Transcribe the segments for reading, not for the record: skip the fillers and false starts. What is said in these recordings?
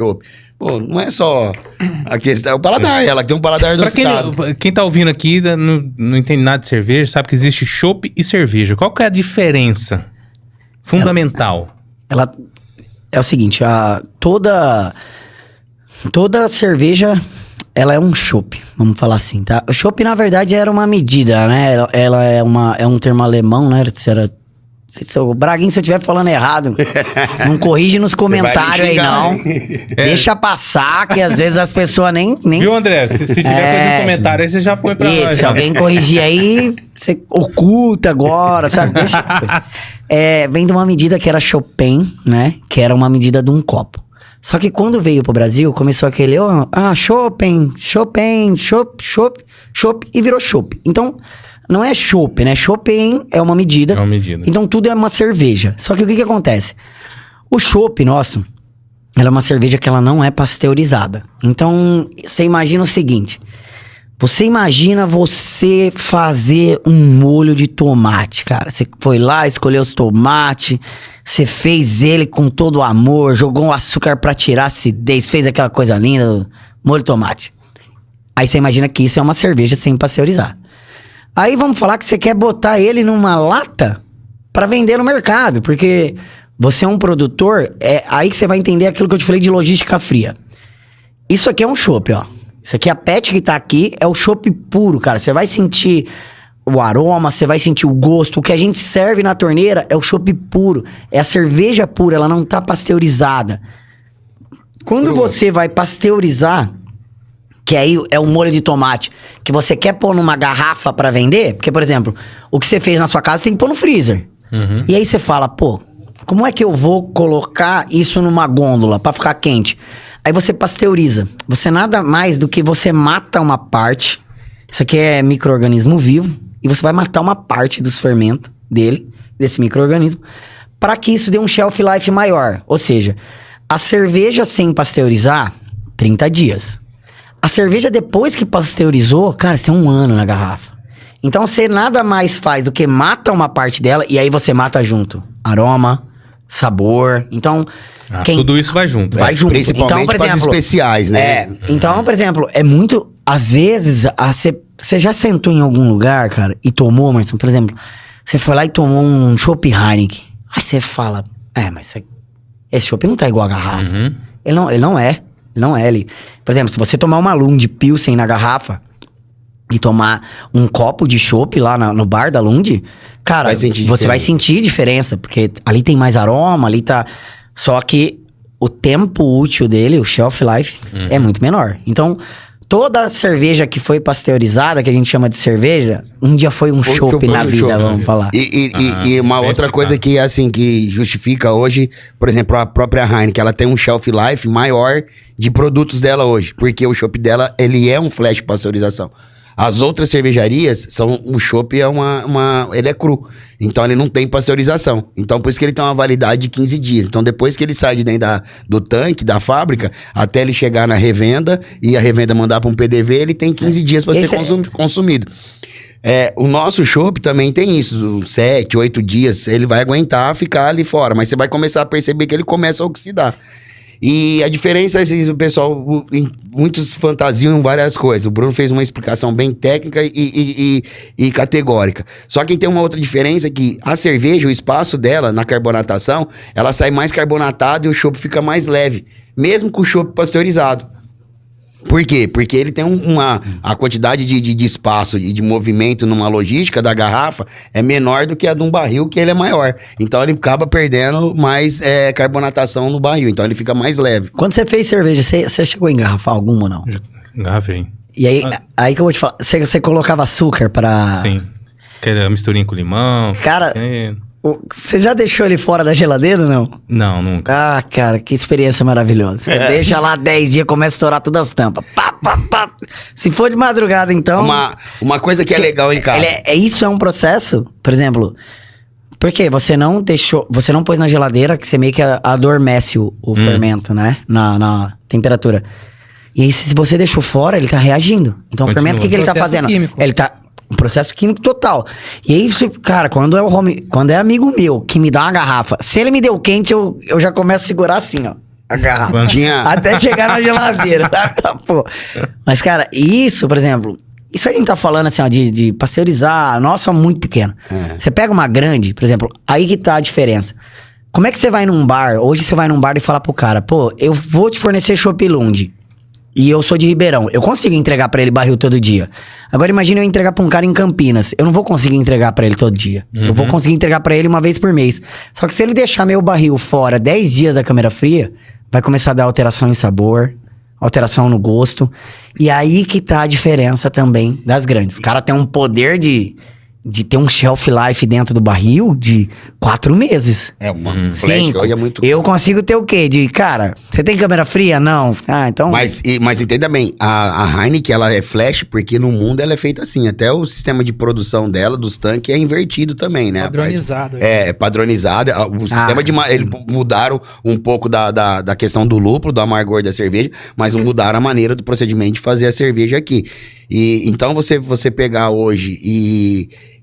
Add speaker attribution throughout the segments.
Speaker 1: chopp. Pô, não é só a questão, é o paladar, ela tem um paladar adocicado.
Speaker 2: Quem tá ouvindo aqui não entende nada de cerveja, sabe que existe chopp e cerveja. Qual que é a diferença fundamental?
Speaker 3: Ela é o seguinte, toda cerveja, ela é um chopp, vamos falar assim, tá? O chopp, na verdade, era uma medida, né? Ela é um termo alemão, né? O Braguinho, se eu estiver falando errado, não corrige nos comentários aí, não. Deixa passar, que às vezes as pessoas nem...
Speaker 2: Viu, André? Se tiver coisa no comentário, aí você já põe pra nós.
Speaker 3: Se alguém corrigir aí, você oculta agora, sabe? Vem de uma medida que era Chopin, né? Que era uma medida de um copo. Só que quando veio pro Brasil, começou aquele... Chopin, e virou chopp. Então... Não é chopp, né? Chopin é uma medida.
Speaker 2: É uma medida.
Speaker 3: Então tudo é uma cerveja. Só que o que acontece? O chopp nosso, ela é uma cerveja que ela não é pasteurizada. Então, você imagina o seguinte. Você imagina você fazer um molho de tomate, cara. Você foi lá, escolheu os tomates, você fez ele com todo o amor, jogou um açúcar pra tirar a acidez, fez aquela coisa linda, molho de tomate. Aí você imagina que isso é uma cerveja sem pasteurizar. Aí vamos falar que você quer botar ele numa lata pra vender no mercado, porque você é um produtor, aí que você vai entender aquilo que eu te falei de logística fria. Isso aqui é um chopp, ó. Isso aqui, a PET que tá aqui, é o chopp puro, cara. Você vai sentir o aroma, você vai sentir o gosto. O que a gente serve na torneira é o chopp puro. É a cerveja pura, ela não tá pasteurizada. Quando você vai pasteurizar... Que aí é o molho de tomate que você quer pôr numa garrafa pra vender. Porque, por exemplo, o que você fez na sua casa tem que pôr no freezer. Uhum. E aí você fala, pô, como é que eu vou colocar isso numa gôndola pra ficar quente? Aí você pasteuriza. Você nada mais do que você mata uma parte. Isso aqui é micro-organismo vivo. E você vai matar uma parte dos fermentos dele, desse micro-organismo, pra que isso dê um shelf life maior. Ou seja, a cerveja sem pasteurizar, 30 dias. A cerveja, depois que pasteurizou, cara, você é 1 ano na garrafa. Então, você nada mais faz do que mata uma parte dela e aí você mata junto. Aroma, sabor. Então...
Speaker 2: tudo isso vai junto.
Speaker 1: Vai junto. Principalmente então, por exemplo, as especiais, né?
Speaker 3: Então, por exemplo, é muito... Às vezes, você já sentou em algum lugar, cara, e tomou, mas, por exemplo, você foi lá e tomou um chopp Heineken. Aí você fala, mas esse chopp não tá igual a garrafa. Uhum. Ele não é. Não é ele. Por exemplo, se você tomar uma Lund Pilsen na garrafa e tomar um copo de chopp lá no bar da Lund, cara, você vai sentir diferença, porque ali tem mais aroma, ali tá... Só que o tempo útil dele, o shelf life, é muito menor. Então, toda cerveja que foi pasteurizada, que a gente chama de cerveja, um dia foi um chopp na vida, vamos falar.
Speaker 1: E uma outra coisa que, assim, que justifica hoje, por exemplo, a própria Heineken, ela tem um shelf life maior de produtos dela hoje, porque o chopp dela, ele é um flash pasteurização. As outras cervejarias, o chopp é ele é cru, então ele não tem pasteurização. Então por isso que ele tem uma validade de 15 dias. Então depois que ele sai de dentro do tanque, da fábrica, até ele chegar na revenda e a revenda mandar para um PDV, ele tem 15 dias para ser consumido. O nosso chopp também tem isso, 7, 8 dias, ele vai aguentar ficar ali fora, mas você vai começar a perceber que ele começa a oxidar. E a diferença é que o pessoal, muitos fantasiam várias coisas. O Bruno fez uma explicação bem técnica e categórica. Só que tem uma outra diferença que a cerveja, o espaço dela na carbonatação, ela sai mais carbonatada e o chopp fica mais leve, mesmo com o chopp pasteurizado. Por quê? Porque ele tem a quantidade de espaço e de movimento numa logística da garrafa é menor do que a de um barril, que ele é maior. Então ele acaba perdendo mais carbonatação no barril. Então ele fica mais leve.
Speaker 3: Quando você fez cerveja, você chegou a engarrafar alguma ou não?
Speaker 2: Engarrafei.
Speaker 3: E aí que eu vou te falar, você colocava açúcar pra...
Speaker 2: Sim. Aquela misturinha com limão.
Speaker 3: Cara... Você já deixou ele fora da geladeira ou não?
Speaker 2: Não, nunca.
Speaker 3: Ah, cara, que experiência maravilhosa. Você deixa lá 10 dias, começa a estourar todas as tampas. Pá, pá, pá. Se for de madrugada, então...
Speaker 1: Uma coisa que é legal em casa.
Speaker 3: Isso é um processo, por exemplo... Porque você não pôs na geladeira, que você meio que adormece o fermento, né? Na temperatura. E aí, se você deixou fora, ele tá reagindo. Então, o fermento, o que ele tá fazendo?
Speaker 4: Químico.
Speaker 3: Ele tá... Um processo químico total. E aí, cara, quando é amigo meu que me dá uma garrafa, se ele me deu quente, eu já começo a segurar assim, ó. a garrafa.
Speaker 2: Quando-
Speaker 1: Tinha...
Speaker 3: Até chegar na geladeira. Pô. Mas, cara, isso, por exemplo... Isso a gente tá falando assim, ó, de pasteurizar. Nossa, muito pequeno. Você pega uma grande, por exemplo, aí que tá a diferença. Como é que você vai num bar? Hoje você vai num bar e fala pro cara, pô, eu vou te fornecer Chopp Lund. E eu sou de Ribeirão. Eu consigo entregar pra ele barril todo dia. Agora imagina eu entregar pra um cara em Campinas. Eu não vou conseguir entregar pra ele todo dia. Eu vou conseguir entregar pra ele uma vez por mês. Só que se ele deixar meu barril fora 10 dias da câmera fria, vai começar a dar alteração em sabor, alteração no gosto. E aí que tá a diferença também das grandes. O cara tem um poder de ter um shelf life dentro do barril de 4 meses.
Speaker 1: É, uma flash
Speaker 3: 5.
Speaker 1: hoje é muito...
Speaker 3: Eu consigo ter o quê? Cara, você tem câmera fria? Não. Ah, então...
Speaker 1: Mas entenda bem, a Heineken, ela é flash porque no mundo ela é feita assim. Até o sistema de produção dela, dos tanques, é invertido também, né?
Speaker 4: Padronizado.
Speaker 1: É padronizado. O sistema eles mudaram um pouco da questão do lúpulo, do amargor da cerveja, mas mudaram a maneira do procedimento de fazer a cerveja aqui. E então você pegar hoje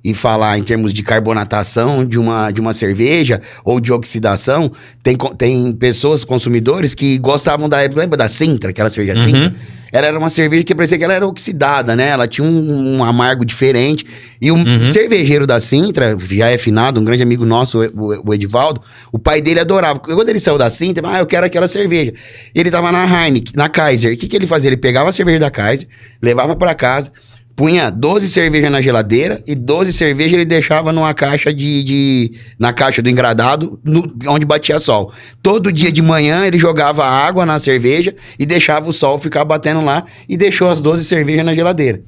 Speaker 1: e falar em termos de carbonatação de uma cerveja ou de oxidação, tem pessoas, consumidores, que gostavam lembra da Sintra, aquela cerveja Sintra? Ela era uma cerveja que parecia que ela era oxidada, né? Ela tinha um amargo diferente. E o cervejeiro da Sintra, já é finado, um grande amigo nosso, o Edivaldo, o pai dele adorava. Quando ele saiu da Sintra, eu quero aquela cerveja. Ele tava na Heineken, na Kaiser. O que ele fazia? Ele pegava a cerveja da Kaiser, levava pra casa, punha 12 cervejas na geladeira e 12 cervejas ele deixava numa caixa na caixa do engradado, onde batia sol. Todo dia de manhã ele jogava água na cerveja e deixava o sol ficar batendo lá e deixou as 12 cervejas na geladeira.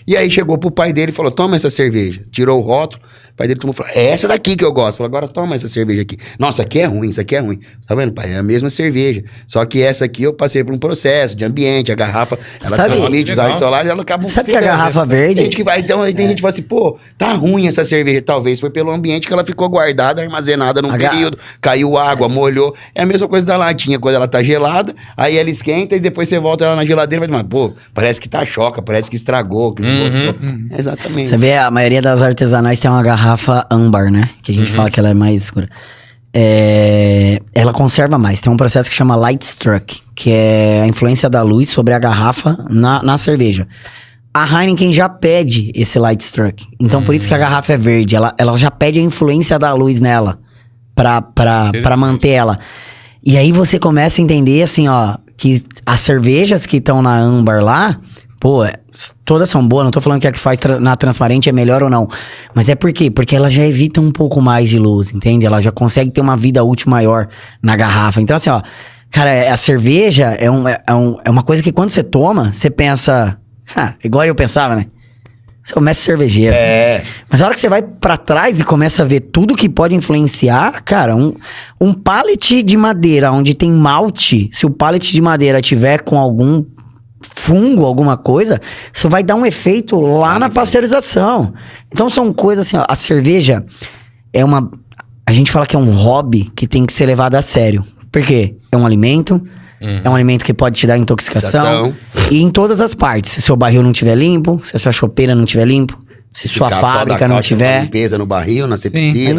Speaker 1: E aí chegou pro pai dele e falou, toma essa cerveja. Tirou o rótulo, o pai dele tomou e falou, é essa daqui que eu gosto. Falou, agora toma essa cerveja aqui. Nossa, aqui é ruim, isso aqui é ruim. Tá vendo, pai? É a mesma cerveja. Só que essa aqui eu passei por um processo de ambiente, a garrafa, ela transmite os raios solares, ela acaba...
Speaker 3: Sabe que a garrafa verde...
Speaker 1: Tem gente que vai, então tem gente que fala assim, pô, tá ruim essa cerveja. Talvez foi pelo ambiente que ela ficou guardada, armazenada num período, caiu água, molhou. É a mesma coisa da latinha, quando ela tá gelada, aí ela esquenta e depois você volta ela na geladeira e vai tomar, pô, parece que tá choca, parece que estragou, que não gostou. Exatamente.
Speaker 3: Você vê, a maioria das artesanais tem uma garrafa âmbar, né? Que a gente fala que ela é mais escura. Ela conserva mais. Tem um processo que chama light struck, que é a influência da luz sobre a garrafa na cerveja. A Heineken já pede esse light struck. Então, por isso que a garrafa é verde. Ela já pede a influência da luz nela pra manter ela. E aí você começa a entender, assim, ó, que as cervejas que estão na âmbar lá, pô, todas são boas, não tô falando que a que faz na transparente é melhor ou não. Mas é por quê? Porque ela já evita um pouco mais de luz, entende? Ela já consegue ter uma vida útil maior na garrafa. Então, assim, ó, cara, a cerveja é uma coisa que quando você toma, você pensa... igual eu pensava, né? Você começa cervejeiro. Mas a hora que você vai pra trás e começa a ver tudo que pode influenciar, cara, um pallet de madeira onde tem malte, se o pallet de madeira tiver com algum fungo, alguma coisa, isso vai dar um efeito lá na pasteurização. Então são coisas assim, ó, a cerveja a gente fala que é um hobby que tem que ser levado a sério. Por quê? É um alimento, é um alimento que pode te dar intoxicação. E em todas as partes. Se seu barril não estiver limpo, se a sua chopeira não estiver limpo, se sua fábrica não tiver...
Speaker 1: limpeza no barril, na sepsia,